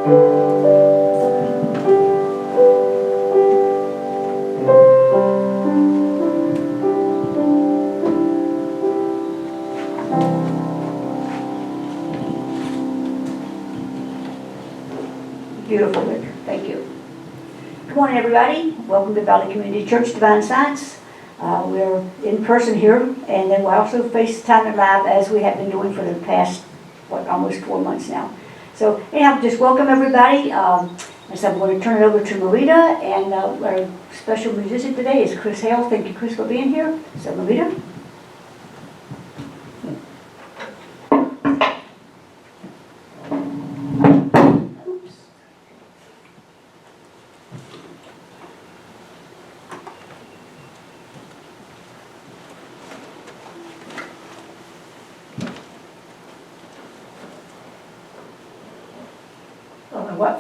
Beautiful, Rick. Thank you. Good morning, everybody. Welcome to Valley Community Church Divine Science. We're in person here, and then we'll also FaceTime and live as we have been doing for the past, almost 4 months now. So, anyhow, just welcome everybody. So I'm going to turn it over to Maurita, and our special musician today is Chris Hale. Thank you, Chris, for being here. So, Maurita.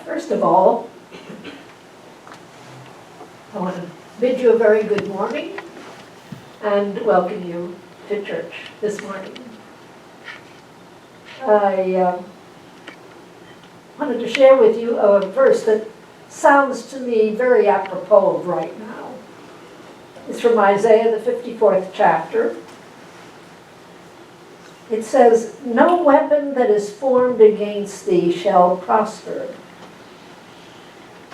First of all, I want to bid you a very good morning and welcome you to church this morning. I wanted to share with you a verse that sounds to me very apropos of right now. It's from Isaiah, the 54th chapter. It says, "No weapon that is formed against thee shall prosper.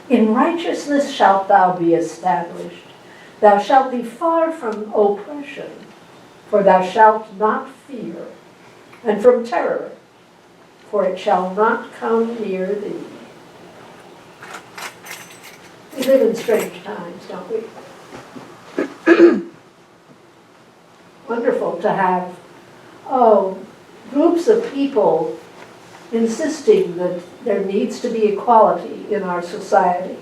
In righteousness shalt thou be established. Thou shalt be far from oppression, for thou shalt not fear, and from terror, for it shall not come near thee." We live in strange times, don't we? Wonderful to have groups of people insisting that there needs to be equality in our society,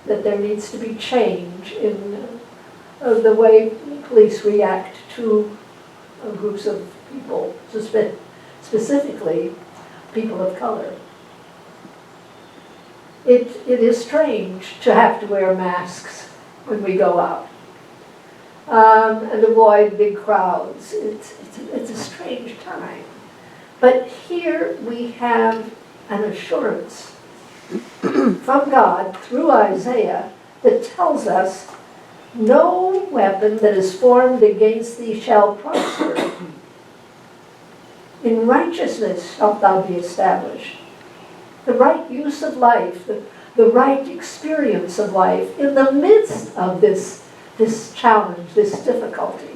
that there needs to be change in the way police react to groups of people, specifically people of color. It is strange to have to wear masks when we go out and avoid big crowds. It's a strange time. But here we have an assurance from God through Isaiah that tells us, "No weapon that is formed against thee shall prosper. In righteousness shalt thou be established." The right use of life, the right experience of life in the midst of this challenge, this difficulty.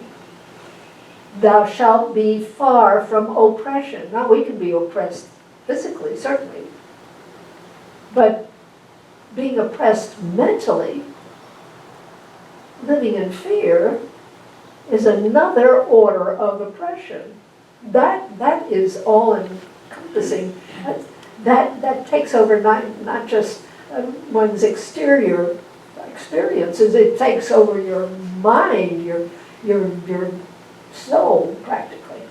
"Thou shalt be far from oppression." Now, we can be oppressed physically, certainly. But being oppressed mentally, living in fear, is another order of oppression. That is all-encompassing. That takes over not just one's exterior experiences. It takes over your mind, your soul, practically.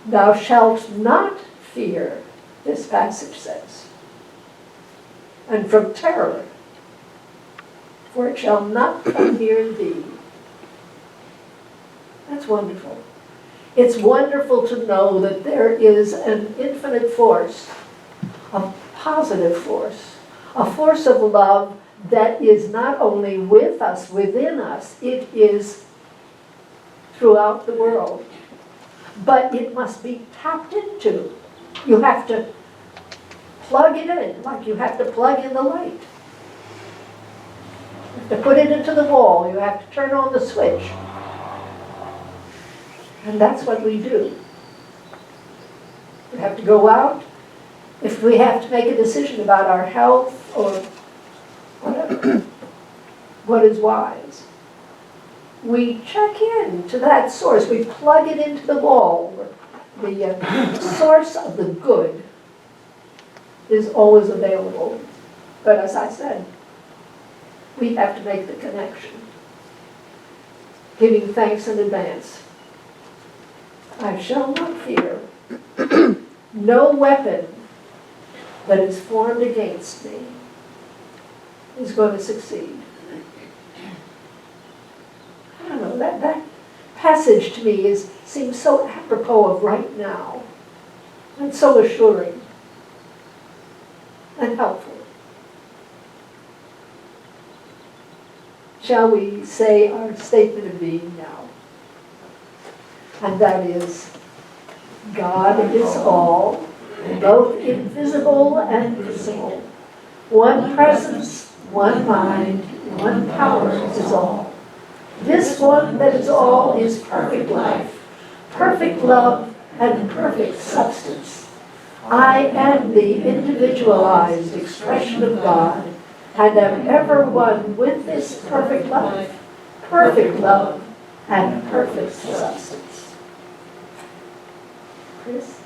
"Thou shalt not fear," this passage says, "and from terror, for it shall not come near thee." That's wonderful. It's wonderful to know that there is an infinite force, a positive force, a force of love that is not only with us, within us, it is throughout the world. But it must be tapped into. You have to plug it in, like you have to plug in the light. You have to put it into the wall. You have to turn on the switch. And that's what we do. We have to go out. If we have to make a decision about our health or whatever, what is wise, we check in to that source. We plug it into the wall. The source of the good is always available. But as I said, we have to make the connection. Giving thanks in advance. "I shall not fear. No weapon that is formed against me is going to succeed." I don't know, that passage to me seems so apropos of right now and so assuring. and helpful. Shall we say our statement of being now? And that is, God is all, both invisible and visible. One presence, one mind, one power is all. This one that is all is perfect life, perfect love, and perfect substance. I am the individualized expression of God, and am ever one with this perfect life, perfect love, and perfect substance. Chris?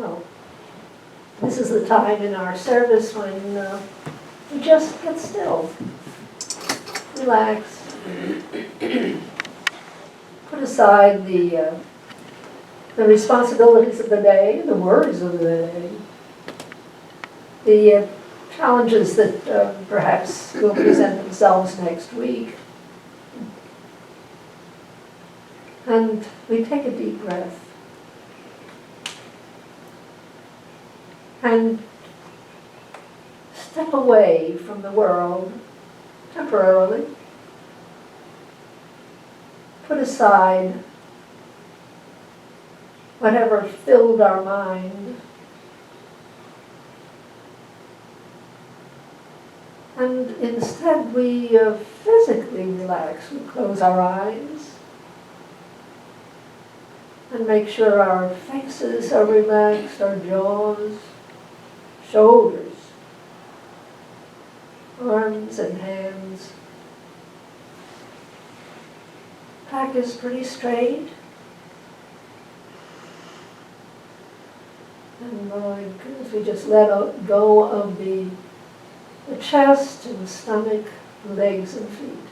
Well, this is the time in our service when we just get still, relax, put aside the responsibilities of the day, the worries of the day, the challenges that perhaps will present themselves next week. And we take a deep breath. And step away from the world temporarily. Put aside whatever filled our mind. And instead we physically relax. We close our eyes and make sure our faces are relaxed, our jaws, shoulders, arms and hands. Back is pretty straight. And as we just let go of the chest and stomach, legs and feet.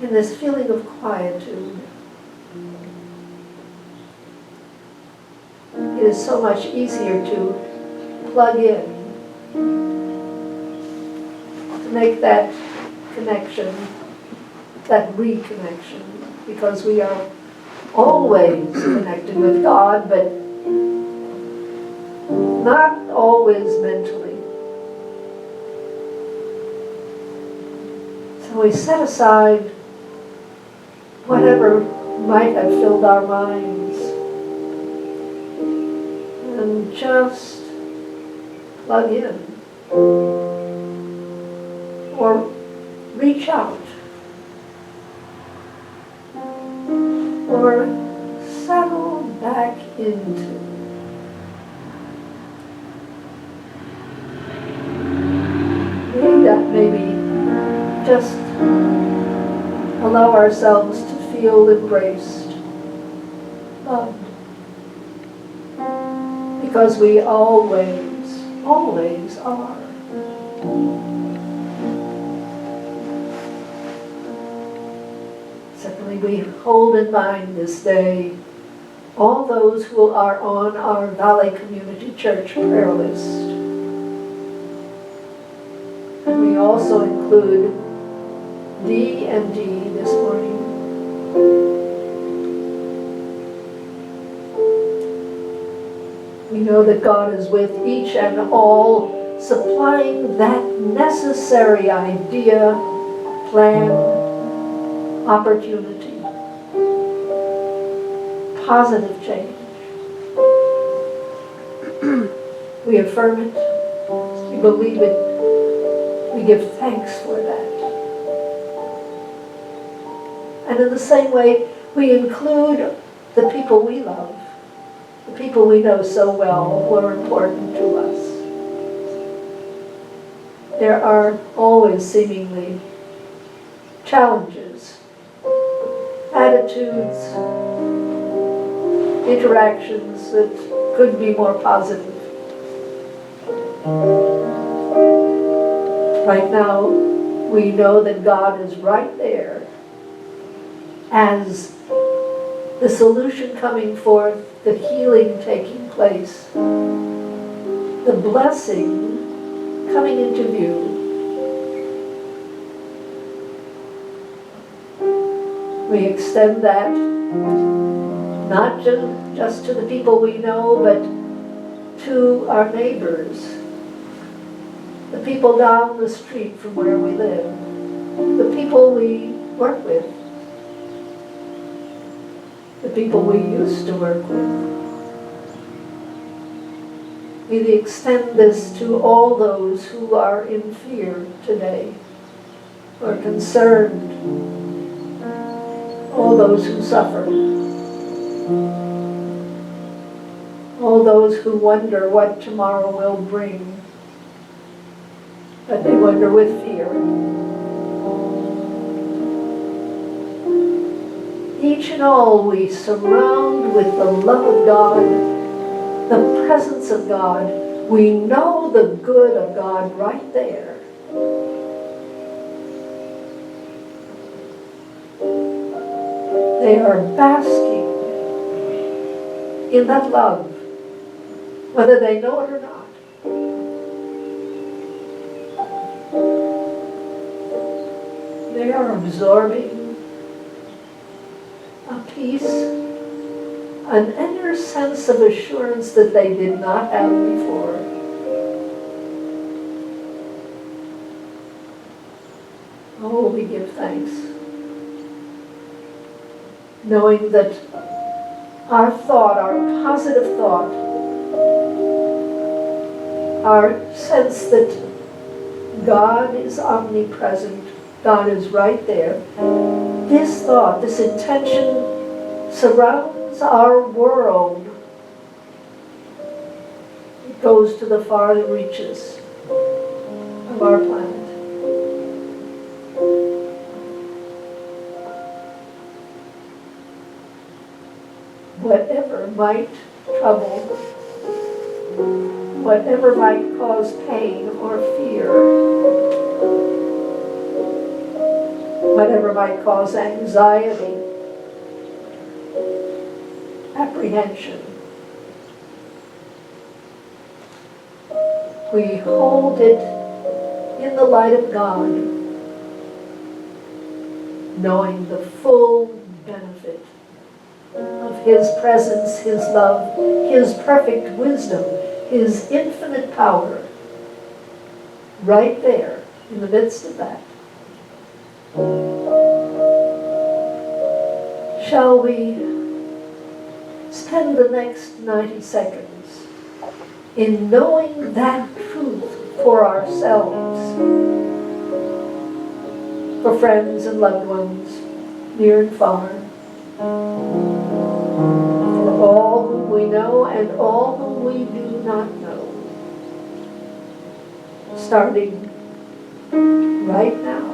In this feeling of quietude, it is so much easier to plug in, to make that connection, that reconnection, because we are always connected with God, but not always mentally. So we set aside whatever might have filled our minds and just plug in or reach out or settle back into. Maybe just allow ourselves to feel embraced, loved, because we always are. Secondly, we hold in mind this day all those who are on our Valley Community Church prayer list. And we also include D and D this morning. We know that God is with each and all, supplying that necessary idea, plan, opportunity, positive change. We affirm it, we believe it, we give thanks for that. And in the same way, we include the people we love, the people we know so well who are important to us. There are always seemingly challenges, attitudes, interactions that could be more positive. Right now, we know that God is right there as the solution coming forth, the healing taking place, the blessing coming into view. We extend that not just to the people we know, but to our neighbors, the people down the street from where we live, the people we work with, the people we used to work with. We extend this to all those who are in fear today, who are concerned, all those who suffer, all those who wonder what tomorrow will bring, but they wonder with fear. Each and all we surround with the love of God, the presence of God. We know the good of God right there. They are basking in that love, whether they know it or not. They are absorbing a peace, an inner sense of assurance that they did not have before. Oh, we give thanks, knowing that our thought, our positive thought, our sense that God is omnipresent, God is right there, this thought, this intention surrounds our world. It goes to the far reaches of our planet. Whatever might trouble, whatever might cause pain or fear, whatever might cause anxiety, apprehension, we hold it in the light of God, knowing the full benefit of His presence, His love, His perfect wisdom, His infinite power, right there in the midst of that. Shall we spend the next 90 seconds in knowing that truth for ourselves, for friends and loved ones, near and far, for all whom we know and all whom we do not know, starting right now.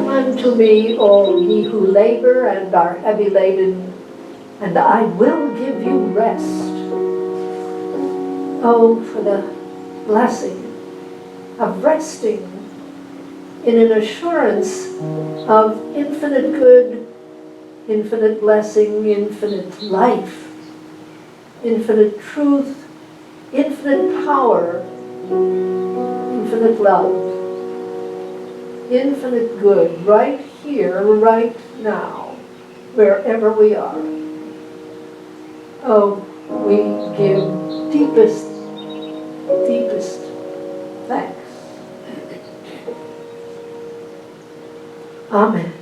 Unto me, all ye who labor and are heavy laden, and I will give you rest. Oh, for the blessing of resting in an assurance of infinite good, infinite blessing, infinite life, infinite truth, infinite power, infinite love, infinite good, right here, right now, wherever we are. Oh, we give deepest, deepest thanks. Amen.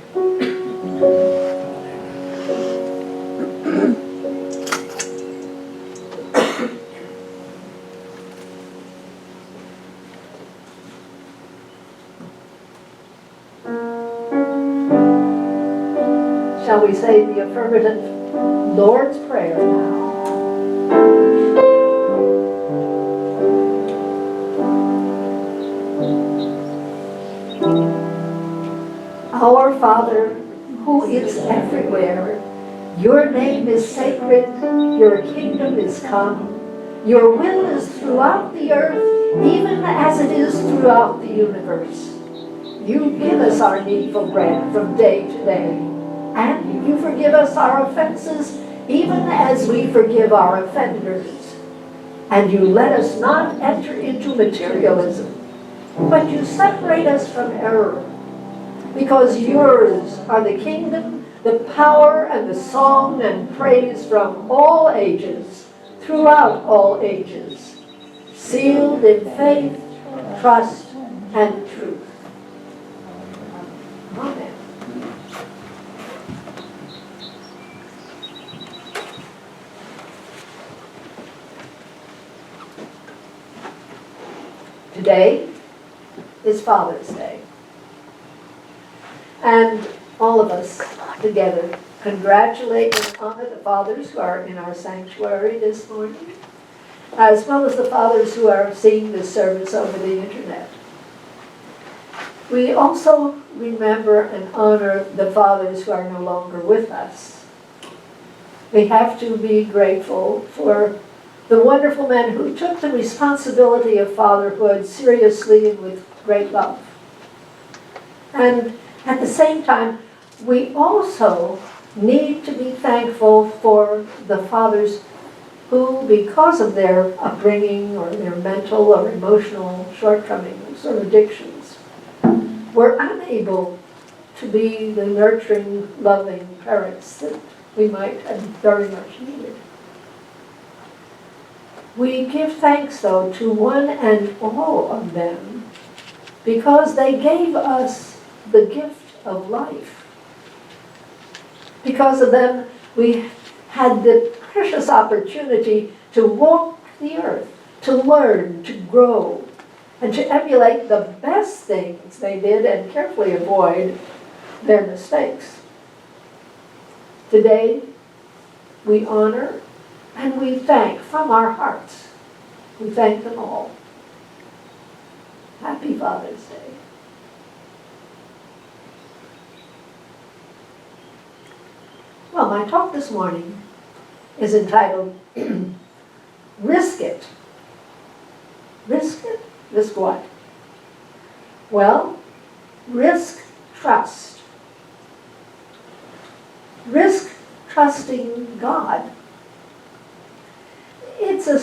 Shall we say the affirmative Lord's Prayer now? Our Father, who is everywhere, your name is sacred, your kingdom is come, your will is throughout the earth, even as it is throughout the universe. You give us our needful bread from day to day, and you forgive us our offenses, even as we forgive our offenders. And you let us not enter into materialism, but you separate us from error, because yours are the kingdom, the power, and the song and praise from all ages, throughout all ages, sealed in faith, trust, and truth. Amen. Today is Father's Day. And all of us together congratulate and honor the fathers who are in our sanctuary this morning, as well as the fathers who are seeing this service over the internet. We also remember and honor the fathers who are no longer with us. We have to be grateful for the wonderful men who took the responsibility of fatherhood seriously and with great love. And at the same time, we also need to be thankful for the fathers who, because of their upbringing or their mental or emotional shortcomings or addictions, were unable to be the nurturing, loving parents that we might have very much needed. We give thanks, though, to one and all of them, because they gave us the gift of life. Because of them, we had the precious opportunity to walk the earth, to learn, to grow, and to emulate the best things they did and carefully avoid their mistakes. Today, we honor and we thank from our hearts. We thank them all. Happy Father's Day. Well, my talk this morning is entitled, Risk It. Risk it? Risk what? Well, risk trust. Risk trusting God. It's a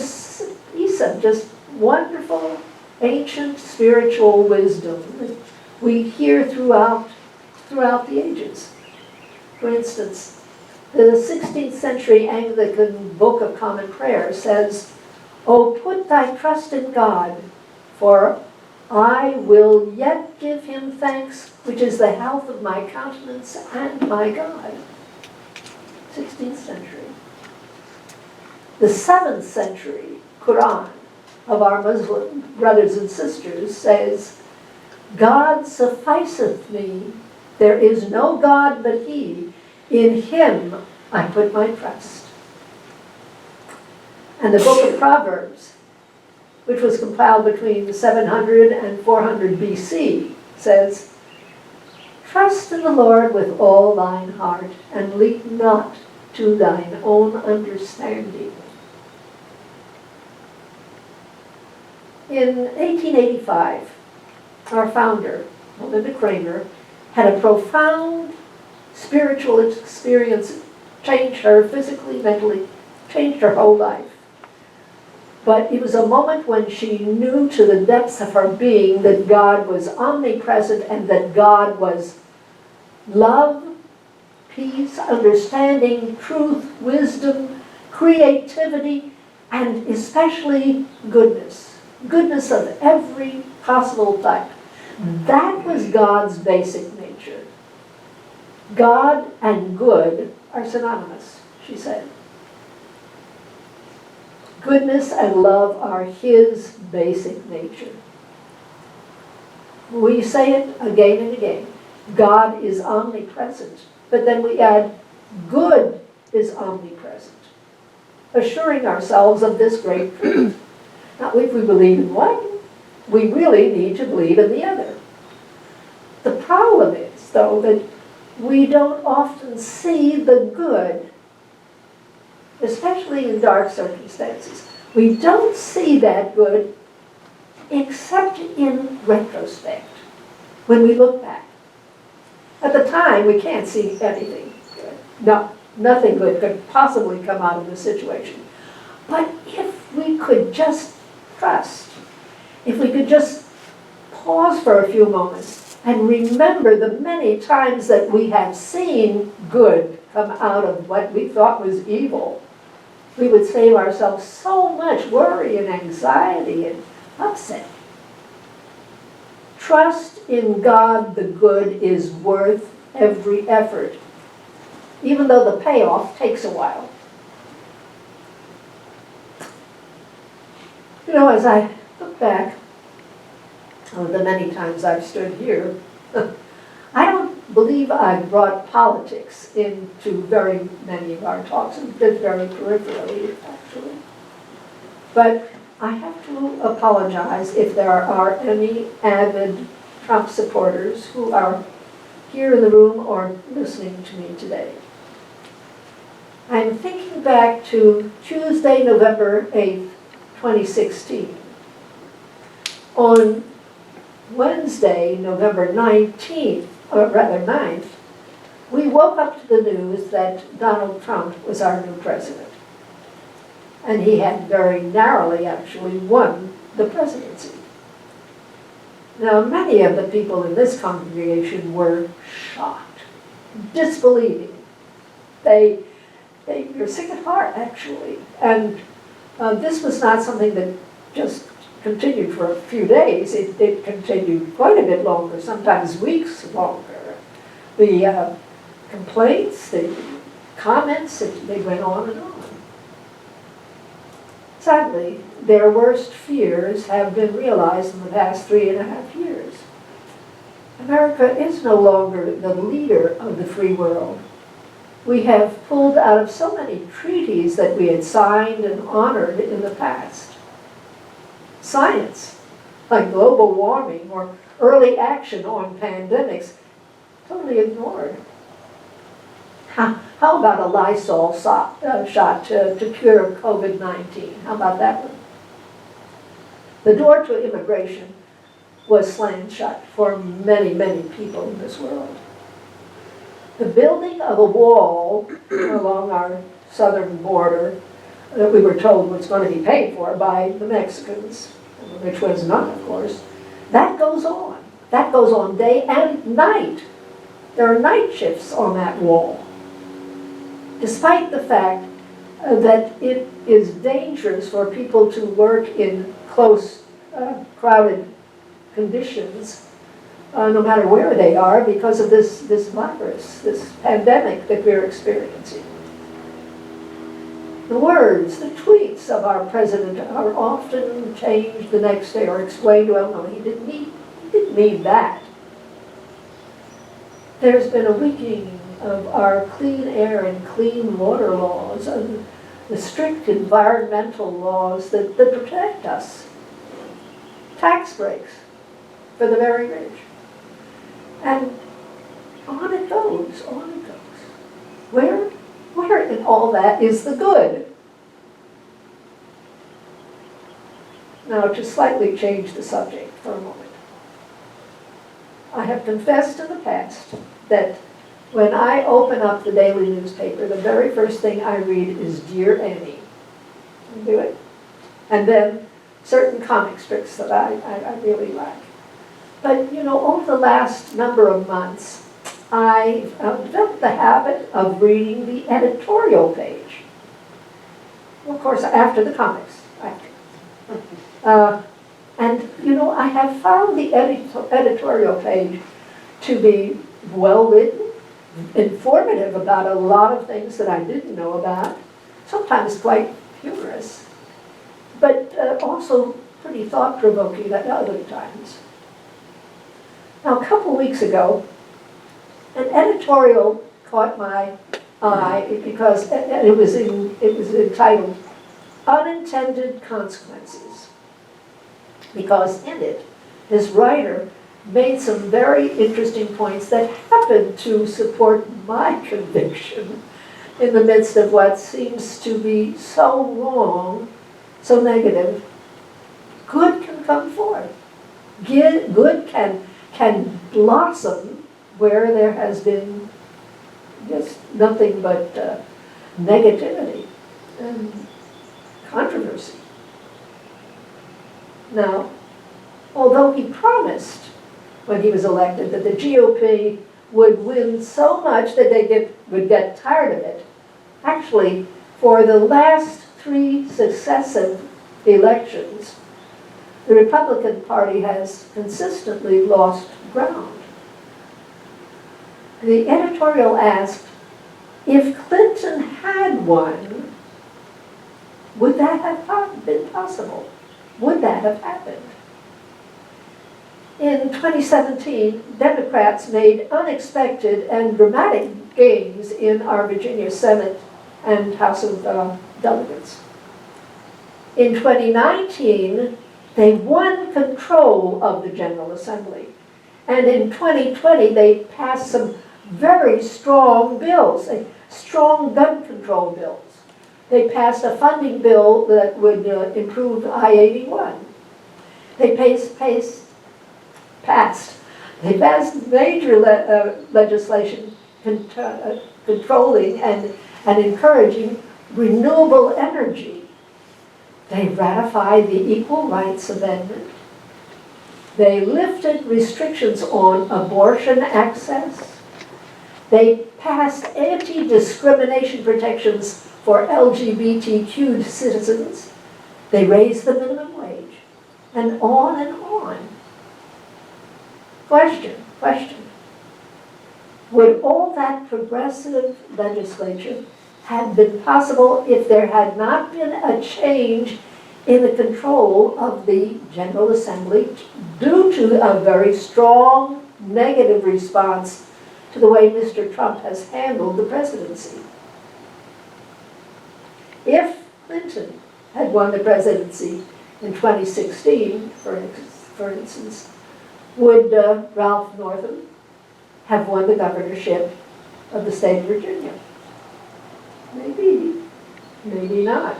piece of just wonderful, ancient spiritual wisdom that we hear throughout the ages. For instance, the 16th century Anglican Book of Common Prayer says, "O put thy trust in God, for I will yet give him thanks, which is the health of my countenance and my God." 16th century. The 7th century Quran of our Muslim brothers and sisters says, "God sufficeth me, there is no God but he, in him I put my trust." And the book of Proverbs, which was compiled between 700 and 400 BC, says, "Trust in the Lord with all thine heart, and lean not to thine own understanding." In 1885, our founder, Melinda Kramer, had a profound spiritual experience, changed her physically, mentally, changed her whole life. But it was a moment when she knew to the depths of her being that God was omnipresent and that God was love, peace, understanding, truth, wisdom, creativity, and especially goodness. Goodness of every possible type. That was God's basic nature. God and good are synonymous, she said. Goodness and love are his basic nature. We say it again and again. God is omnipresent. But then we add, good is omnipresent, assuring ourselves of this great truth. Now, if we believe in one, we really need to believe in the other. The problem is, though, that we don't often see the good, especially in dark circumstances. We don't see that good except in retrospect, when we look back. At the time, we can't see anything good. No, nothing good could possibly come out of the situation. But if we could just trust, if we could just pause for a few moments and remember the many times that we have seen good come out of what we thought was evil, we would save ourselves so much worry and anxiety and upset. Trust in God the good is worth every effort, even though the payoff takes a while. You know, as I look back on the many times I've stood here, I don't believe I've brought politics into very many of our talks, and just very peripherally, actually. But I have to apologize if there are any avid Trump supporters who are here in the room or listening to me today. I'm thinking back to Tuesday, November 8th, 2016. On Wednesday, November 19th, or rather 9th, we woke up to the news that Donald Trump was our new president. And he had very narrowly actually won the presidency. Now, many of the people in this congregation were shocked, disbelieving. They were sick at heart, actually. And this was not something that just continued for a few days. It continued quite a bit longer, sometimes weeks longer. The complaints, the comments, they went on and on. Sadly, their worst fears have been realized in the past 3.5 years. America is no longer the leader of the free world. We have pulled out of so many treaties that we had signed and honored in the past. Science, like global warming or early action on pandemics, totally ignored. How about a Lysol shot to cure COVID-19? How about that one? The door to immigration was slammed shut for many, many people in this world. The building of a wall along our southern border that we were told was going to be paid for by the Mexicans, which was not, of course, that goes on. That goes on day and night. There are night shifts on that wall. Despite the fact that it is dangerous for people to work in close, crowded conditions, no matter where they are, because of this virus, this pandemic that we're experiencing. The words, the tweets of our president are often changed the next day or explained, well, no, he didn't mean that. There's been a weakening of our clean air and clean water laws and the strict environmental laws that protect us. Tax breaks for the very rich. And on it goes, on it goes. Where in all that is the good? Now, to slightly change the subject for a moment. I have confessed in the past that when I open up the daily newspaper, the very first thing I read is Dear Annie. Do it. And then certain comic strips that I really like. But, you know, over the last number of months, I've developed the habit of reading the editorial page. Of course, after the comics. And, you know, I have found the editorial page to be well written, informative about a lot of things that I didn't know about, sometimes quite humorous, but also pretty thought-provoking at other times. Now, a couple weeks ago, an editorial caught my eye because it was entitled Unintended Consequences. Because in it, this writer made some very interesting points that happened to support my conviction in the midst of what seems to be so wrong, so negative. Good can come forth. Good can blossom where there has been just nothing but negativity and controversy. Now, although he promised when he was elected that the GOP would win so much that they would get tired of it, actually, for the last 3 successive elections, the Republican Party has consistently lost ground. The editorial asked, if Clinton had won, would that have been possible? Would that have happened? In 2017, Democrats made unexpected and dramatic gains in our Virginia Senate and House of Delegates. In 2019, they won control of the General Assembly. And in 2020, they passed some very strong bills, strong gun control bills. They passed a funding bill that would improve I-81. They passed major legislation controlling and encouraging renewable energy. They ratified the Equal Rights Amendment. They lifted restrictions on abortion access. They passed anti-discrimination protections for LGBTQ citizens. They raised the minimum wage, and on and on. Question. Would all that progressive legislation have been possible if there had not been a change in the control of the General Assembly due to a very strong negative response to the way Mr. Trump has handled the presidency? If Clinton had won the presidency in 2016, for instance, would Ralph Northam have won the governorship of the state of Virginia? Maybe, maybe not.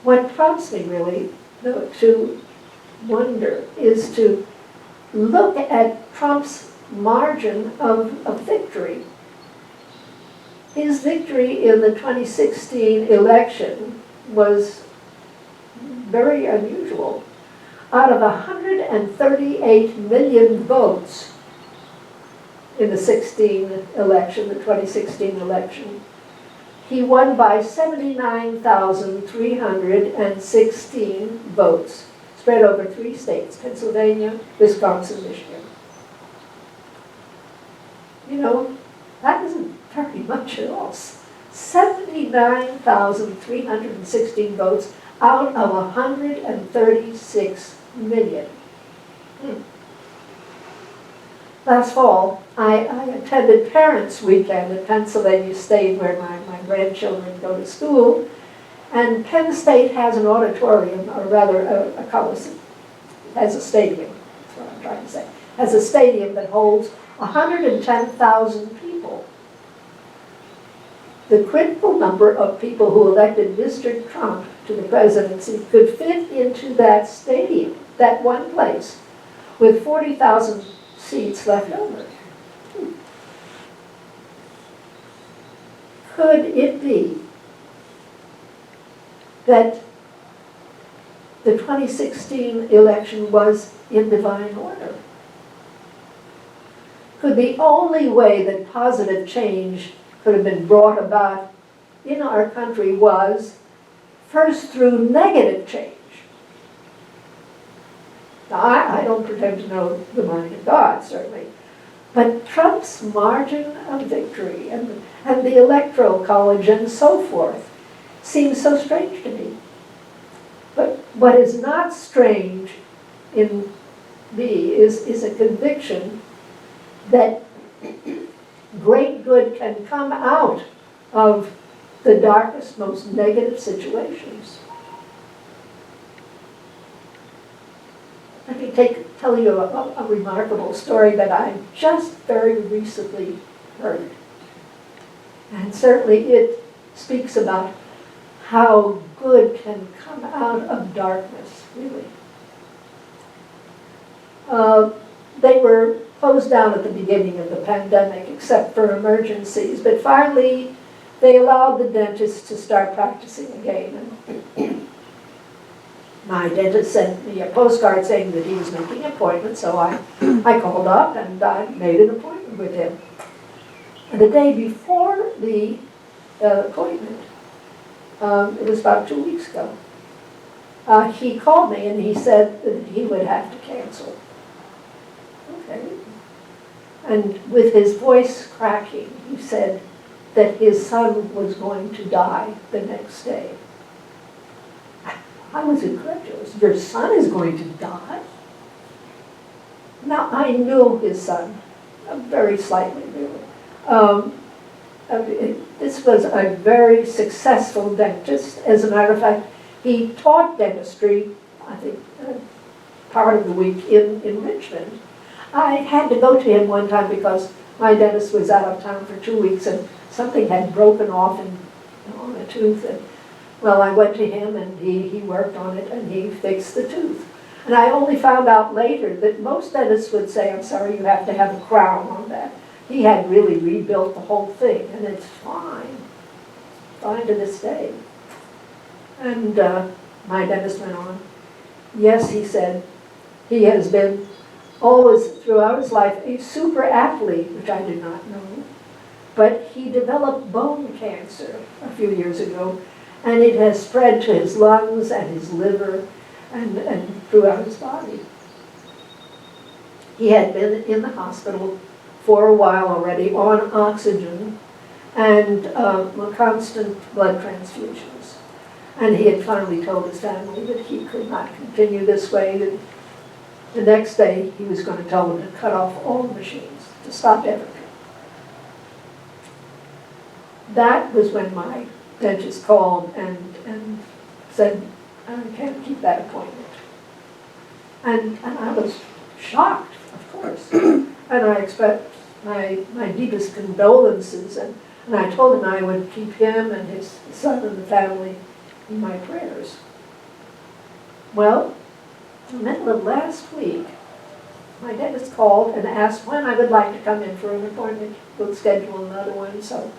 What prompts me really to wonder is to look at Trump's margin of victory. His victory in the 2016 election was very unusual. Out of 138 million votes in the 2016 election, he won by 79,316 votes, spread over 3 states, Pennsylvania, Wisconsin, Michigan. You know, that isn't very much at all. 79,316 votes out of 136 million. Last fall, I attended Parents' Weekend at Pennsylvania State, where my grandchildren go to school. And Penn State has an auditorium, or rather a Coliseum, has a stadium, that's what I'm trying to say, has a stadium that holds 110,000 people. The critical number of people who elected Mr. Trump to the presidency could fit into that stadium, that one place, with 40,000 seats left over. Could it be that the 2016 election was in divine order? Could the only way that positive change could have been brought about in our country was first through negative change? Now, I don't pretend to know the mind of God, certainly, but Trump's margin of victory and the Electoral College and so forth seems so strange to me. But what is not strange in me is a conviction that great good can come out of the darkest, most negative situations. let me tell you a remarkable story that I just very recently heard. And certainly it speaks about how good can come out of darkness, really. They were closed down at the beginning of the pandemic, except for emergencies, but finally they allowed the dentist to start practicing again. And my dentist sent me a postcard saying that he was making an appointment, so I called up and I made an appointment with him. And the day before the appointment, it was about 2 weeks ago, he called me and he said that he would have to cancel. Okay. And with his voice cracking, he said that his son was going to die the next day. I was incredulous. Your son is going to die? Now, I knew his son, very slightly, really. This was a very successful dentist. As a matter of fact, he taught dentistry, I think, part of the week in Richmond. I had to go to him one time because my dentist was out of town for 2 weeks and something had broken off on a tooth. And, well, I went to him and he worked on it and he fixed the tooth. And I only found out later that most dentists would say, I'm sorry, you have to have a crown on that. He had really rebuilt the whole thing, and it's fine to this day. And my dentist went on. Yes, he said, he has been always throughout his life a super athlete, which I did not know. But he developed bone cancer a few years ago, and it has spread to his lungs and his liver and throughout his body. He had been in the hospital for a while already on oxygen and constant blood transfusions. And he had finally told his family that he could not continue this way. That the next day he was going to tell them to cut off all the machines, to stop everything. That was when my dentist called and said, I can't keep that appointment. And I was shocked, of course. And I expressed my deepest condolences, and I told him I would keep him and his son and the family in my prayers. Well, in the middle of last week, my dentist called and asked when I would like to come in for an appointment. We'll schedule another one. So,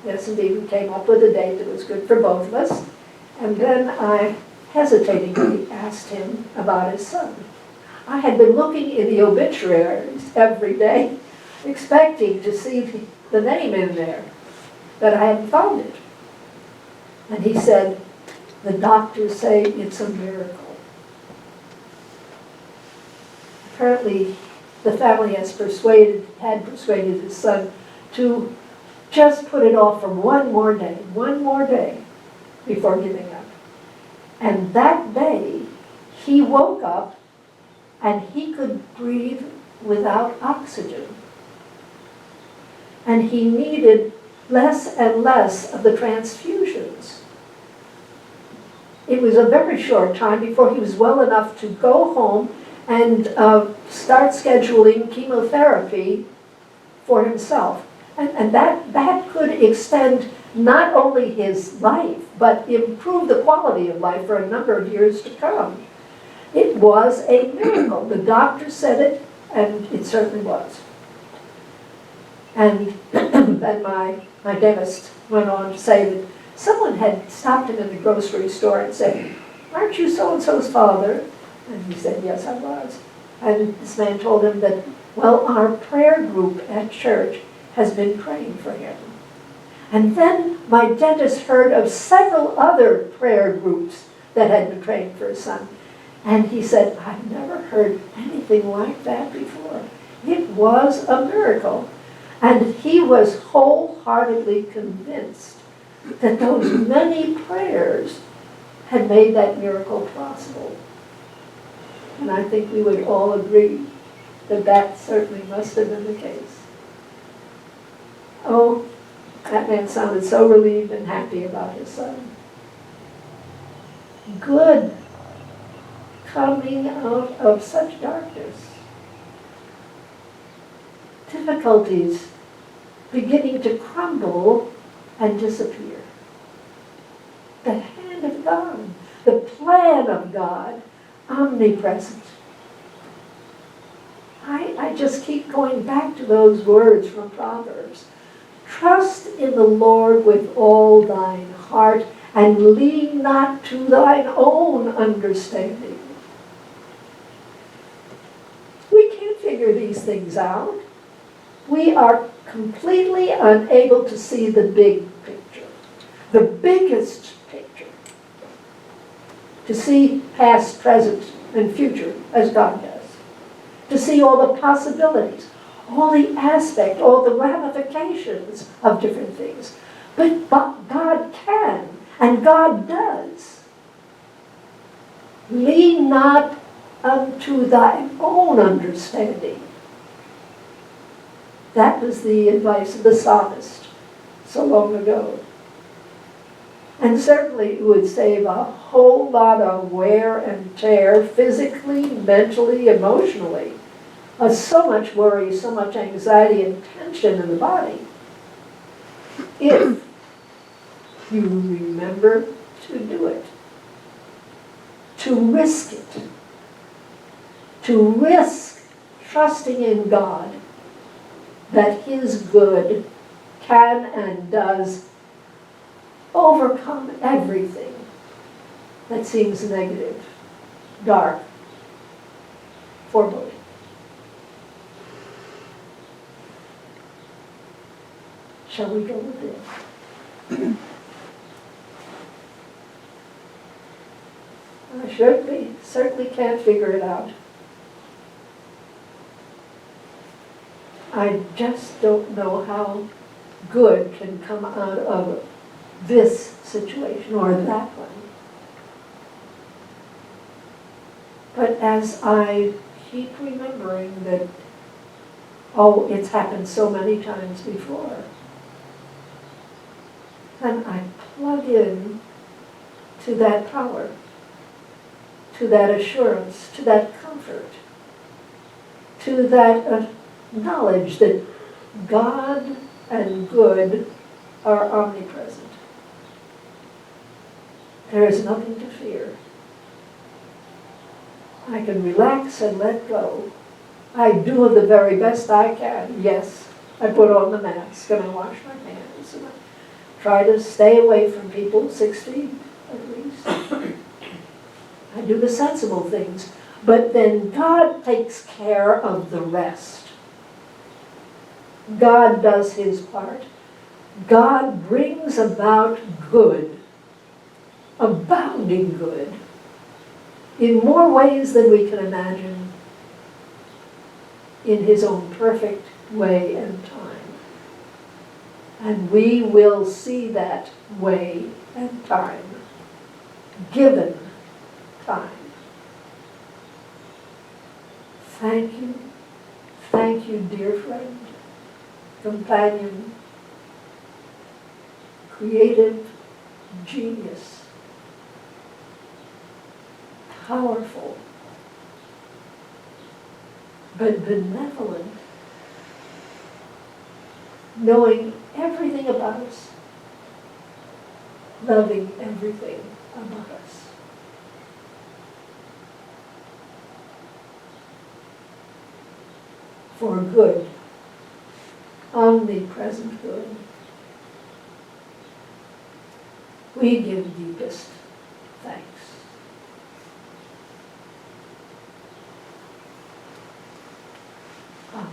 yes, indeed, we came up with a date that was good for both of us. And then I hesitatingly asked him about his son. I had been looking in the obituaries every day, expecting to see the name in there, but I hadn't found it. And he said, the doctors say it's a miracle. Apparently, the family had persuaded his son to just put it off for one more day before giving up. And that day, he woke up and he could breathe without oxygen. And he needed less and less of the transfusions. It was a very short time before he was well enough to go home and start scheduling chemotherapy for himself. And that could extend not only his life, but improve the quality of life for a number of years to come. It was a miracle. The doctor said it, and it certainly was. And then my dentist went on to say that someone had stopped him in the grocery store and said, aren't you so-and-so's father? And he said, yes, I was. And this man told him that, well, our prayer group at church has been praying for him. And then my dentist heard of several other prayer groups that had been praying for his son. And he said, I've never heard anything like that before. It was a miracle. And he was wholeheartedly convinced that those many prayers had made that miracle possible. And I think we would all agree that that certainly must have been the case. Oh, that man sounded so relieved and happy about his son. Good coming out of such darkness. Difficulties beginning to crumble and disappear. The hand of God, the plan of God, omnipresent. I just keep going back to those words from Proverbs. Trust in the Lord with all thine heart, and lean not to thine own understanding. We can't figure these things out. We are completely unable to see the big picture, the biggest picture. To see past, present, and future as God does. To see all the possibilities, all the aspects, all the ramifications of different things. But God can, and God does. Lean not unto thine own understanding. That was the advice of the psalmist so long ago. And certainly it would save a whole lot of wear and tear, physically, mentally, emotionally. So much worry, so much anxiety and tension in the body. If you remember to do it. To risk it. To risk trusting in God that His good can and does overcome everything that seems negative, dark, foreboding. Shall we go with it? I certainly can't figure it out. I just don't know how good can come out of this situation or that one. But as I keep remembering that, it's happened so many times before, then I plug in to that power, to that assurance, to that comfort, to that knowledge that God and good are omnipresent. There is nothing to fear. I can relax and let go. I do the very best I can. Yes, I put on the mask and I wash my hands and I try to stay away from people 6 feet at least. I do the sensible things. But then God takes care of the rest. God does His part. God brings about good, abounding good, in more ways than we can imagine, in His own perfect way and time. And we will see that way and time, given time. Thank you, dear friend, companion, creative genius, powerful, but benevolent, knowing everything about us, loving everything about us. For good, omnipresent good, we give deepest thanks. Amen.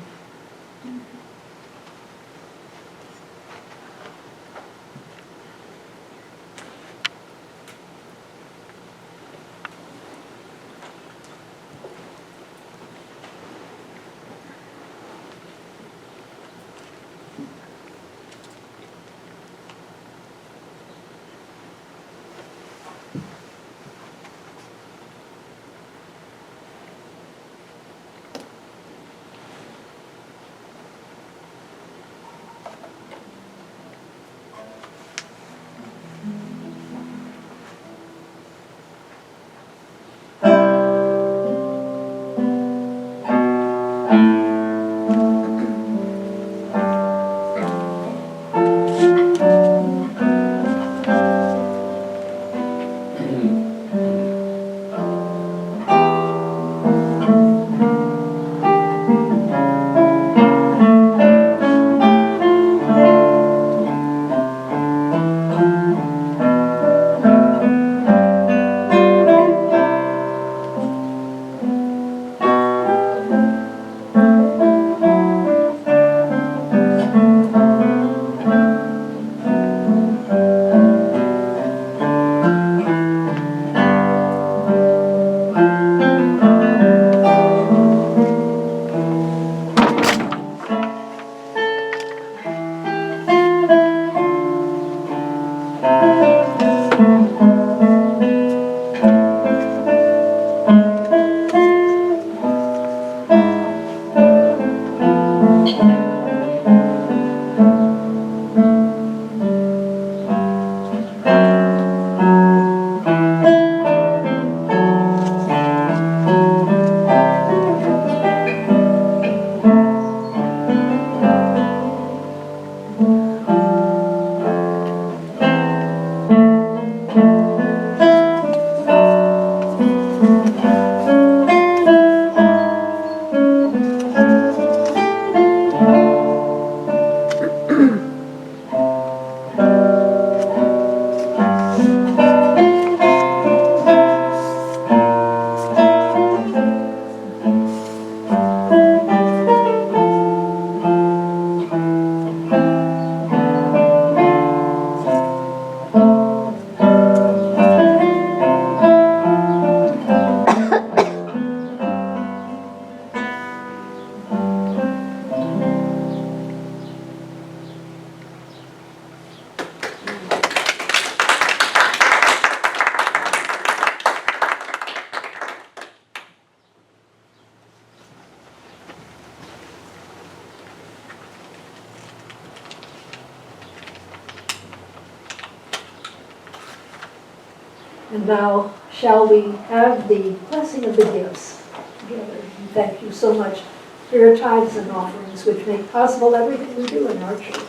And now, shall we have the blessing of the gifts together? And thank you so much for your tithes and offerings, which make possible everything we do in our church.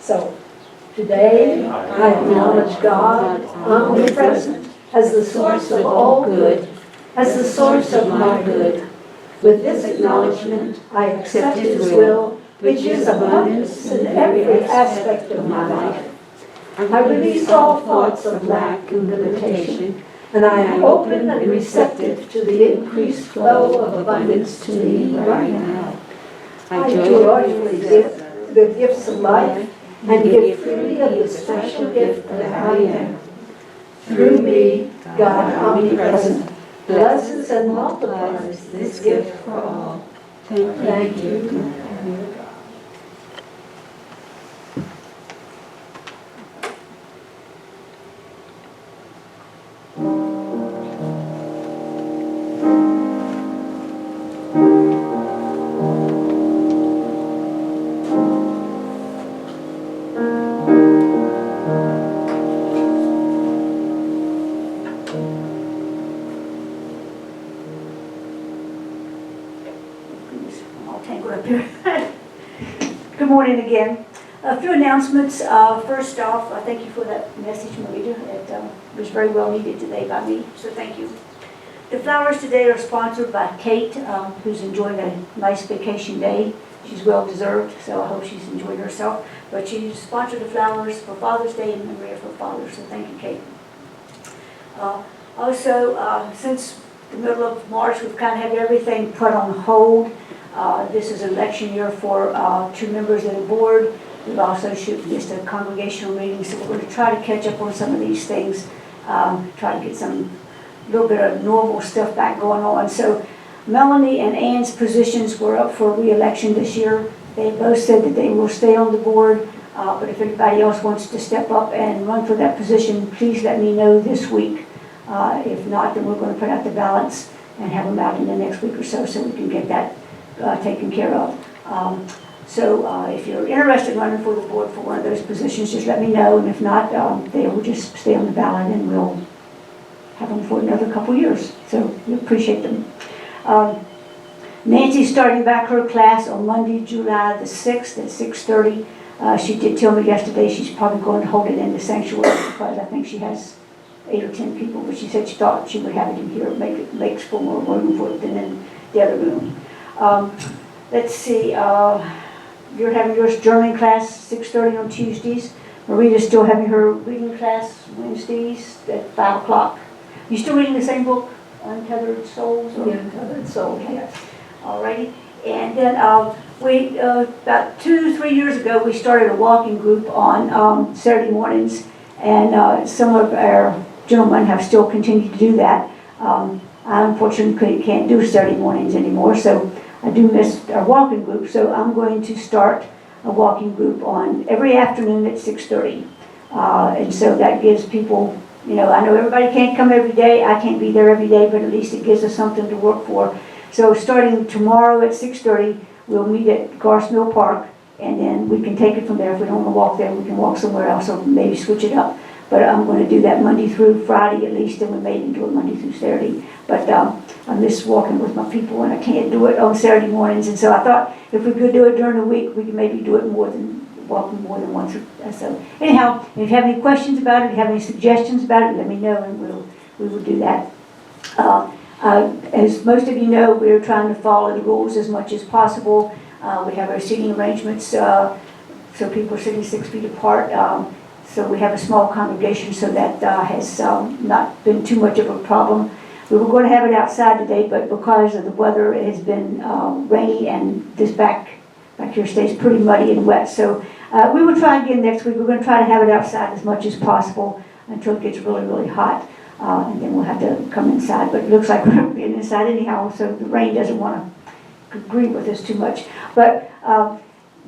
So, today I acknowledge God, omnipresent, as the source of all good, as the source of my good. With this acknowledgement, I accept His will, which is abundance in every aspect of my life. I release all thoughts of lack and limitation, and I am open and receptive to the increased flow of abundance to me right now. I joyfully give the gifts of life and give freely of the special gift that I am. Through me, God omnipresent blesses and multiplies this gift for all. Thank you. I'll tangle up here. Good morning again. A few announcements. First off, thank you for that message, Maurita. It was very well needed today by me, so thank you. The flowers today are sponsored by Kate, who's enjoying a nice vacation day. She's well deserved, so I hope she's enjoying herself. But she sponsored the flowers for Father's Day in memory of her father, so thank you, Kate. Also, since the middle of March, we've kind of had everything put on hold. This is election year for 2 members of the board. We've also missed a congregational meeting, so we're going to try to catch up on some of these things, try to get some little bit of normal stuff back going on. So Melanie and Ann's positions were up for re-election this year. They both said that they will stay on the board, but if anybody else wants to step up and run for that position, please let me know this week. If not, then we're going to put out the ballots and have them out in the next week or so we can get that taken care of. So if you're interested in running for the board for one of those positions, just let me know, and if not, they will just stay on the ballot and we'll have them for another couple years. So we appreciate them. Nancy's starting back her class on Monday, July the 6th at 6:30. She did tell me yesterday she's probably going to hold it in the sanctuary because I think she has 8 or 10 people, but she said she thought she would have it in here, makes for more room for it than in the other room. Let's see, you're having your journaling class 6:30 on Tuesdays. Maurita's still having her reading class Wednesdays at 5 o'clock. You still reading the same book, Untethered Souls? The Untethered Soul, yes. Alrighty. And then we, about 2-3 years ago, we started a walking group on Saturday mornings, and some of our gentlemen have still continued to do that. I unfortunately can't do Saturday mornings anymore, so I do miss our walking group. So I'm going to start a walking group on every afternoon at 6:30. And so that gives people, I know everybody can't come every day. I can't be there every day, but at least it gives us something to work for. So starting tomorrow at 6:30, we'll meet at Garth Mill Park, and then we can take it from there. If we don't want to walk there, we can walk somewhere else or maybe switch it up. But I'm going to do that Monday through Friday at least, and we may even do it Monday through Saturday. But I miss walking with my people, and I can't do it on Saturday mornings. And so I thought if we could do it during the week, we could maybe do it walking more than once. So anyhow, if you have any questions about it, if you have any suggestions about it, let me know, and we will do that. As most of you know, we're trying to follow the rules as much as possible. We have our seating arrangements, so people are sitting 6 feet apart. So we have a small congregation, so that has not been too much of a problem. We were going to have it outside today, but because of the weather, it has been rainy, and this back here stays pretty muddy and wet. So we will try again next week. We're going to try to have it outside as much as possible until it gets really, really hot. And then we'll have to come inside. But it looks like we're being inside anyhow, so the rain doesn't want to agree with us too much. But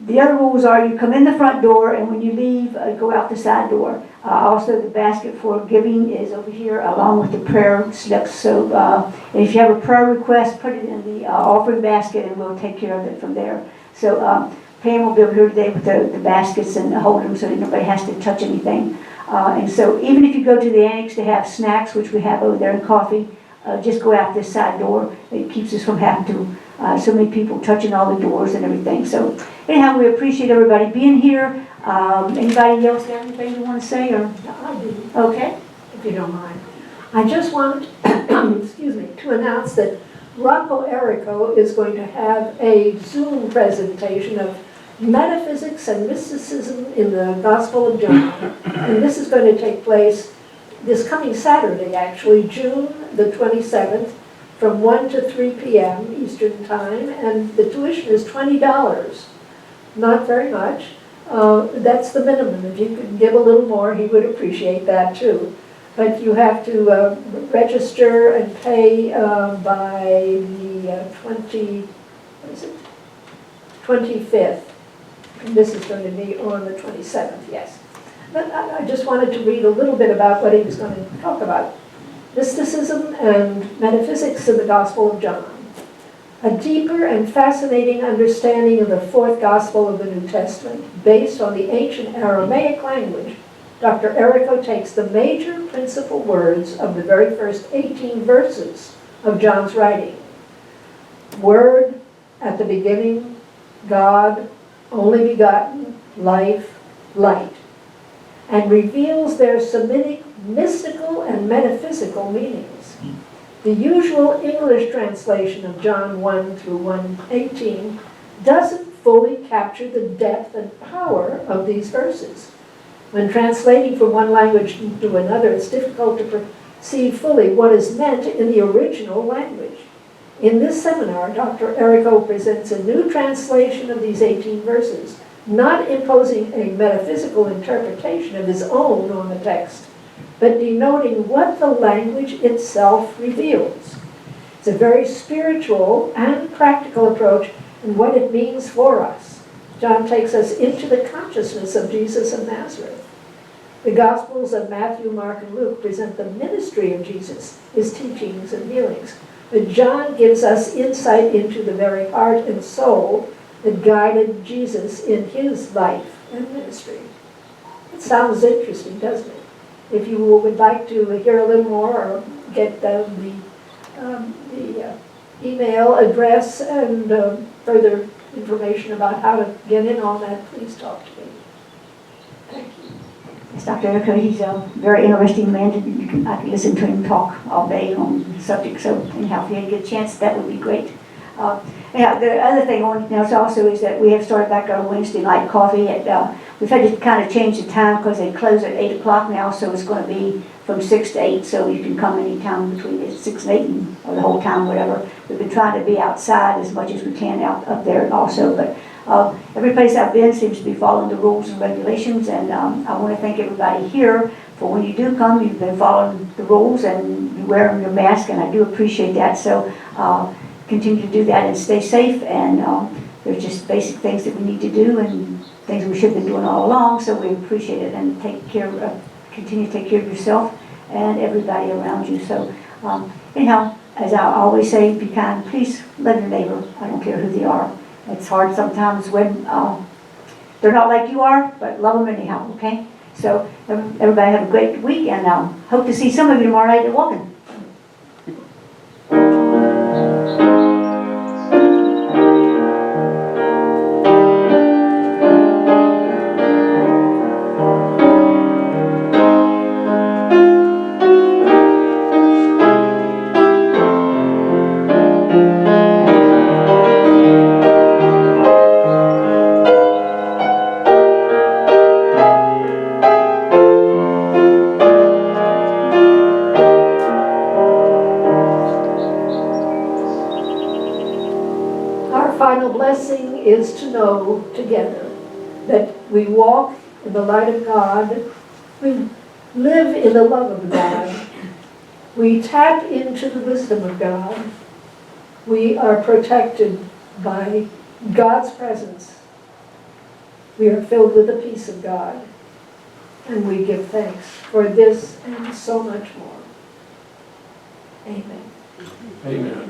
the other rules are you come in the front door, and when you leave, go out the side door. Also, the basket for giving is over here, along with the prayer slips. So if you have a prayer request, put it in the offering basket, and we'll take care of it from there. So Pam will be over here today with the baskets and hold them so that nobody has to touch anything. And so even if you go to the annex to have snacks, which we have over there, and coffee, just go out this side door. It keeps us from having to, so many people touching all the doors and everything. So anyhow, we appreciate everybody being here. Anybody else got anything you want to say? Or? I do, Okay. if you don't mind. I just want, excuse me, to announce that Rocco Errico is going to have a Zoom presentation of metaphysics and mysticism in the Gospel of John. And this is going to take place this coming Saturday, actually, June the 27th, from 1 to 3 p.m. Eastern Time, and the tuition is $20. Not very much. That's the minimum. If you could give a little more, he would appreciate that too. But you have to register and pay by the 25th. And this is going to be on the 27th, yes. But I just wanted to read a little bit about what he was going to talk about. Mysticism and metaphysics in the Gospel of John. A deeper and fascinating understanding of the fourth Gospel of the New Testament, based on the ancient Aramaic language. Dr. Errico takes the major principal words of the very first 18 verses of John's writing. Word, at the beginning, God, only begotten, life, light, and reveals their Semitic, mystical, and metaphysical meanings. The usual English translation of John 1 through 1:18 doesn't fully capture the depth and power of these verses. When translating from one language to another, it's difficult to perceive fully what is meant in the original language. In this seminar, Dr. Errico presents a new translation of these 18 verses, not imposing a metaphysical interpretation of his own on the text, but denoting what the language itself reveals. It's a very spiritual and practical approach in what it means for us. John takes us into the consciousness of Jesus of Nazareth. The Gospels of Matthew, Mark, and Luke present the ministry of Jesus, his teachings and healings. But John gives us insight into the very heart and soul that guided Jesus in his life and ministry. It sounds interesting, doesn't it? If you would like to hear a little more or get the email address and further information about how to get in on that, please talk to me. Thank you. Yes, Dr. Errico, he's a very interesting man. I could listen to him talk all day on the subject. So anyhow, if you get a chance, that would be great. Yeah, the other thing I want to note also is that we have started back our Wednesday night coffee. We've had to kind of change the time because they close at 8 o'clock now, so it's going to be from 6 to 8, so you can come anytime between 6 and 8 or the whole time, whatever. We've been trying to be outside as much as we can up there also, but every place I've been seems to be following the rules and regulations, and I want to thank everybody here for when you do come, you've been following the rules and you're wearing your mask, and I do appreciate that. So continue to do that and stay safe, and there's just basic things that we need to do and things we should have been doing all along, so we appreciate it, and continue to take care of yourself and everybody around you. So anyhow, as I always say, be kind. Please love your neighbor. I don't care who they are. It's hard sometimes when they're not like you are, but love them anyhow, okay? So everybody have a great week, and hope to see some of you tomorrow night at Walking. Blessing is to know together that we walk in the light of God, we live in the love of God, we tap into the wisdom of God, we are protected by God's presence, we are filled with the peace of God, and we give thanks for this and so much more. Amen. Amen.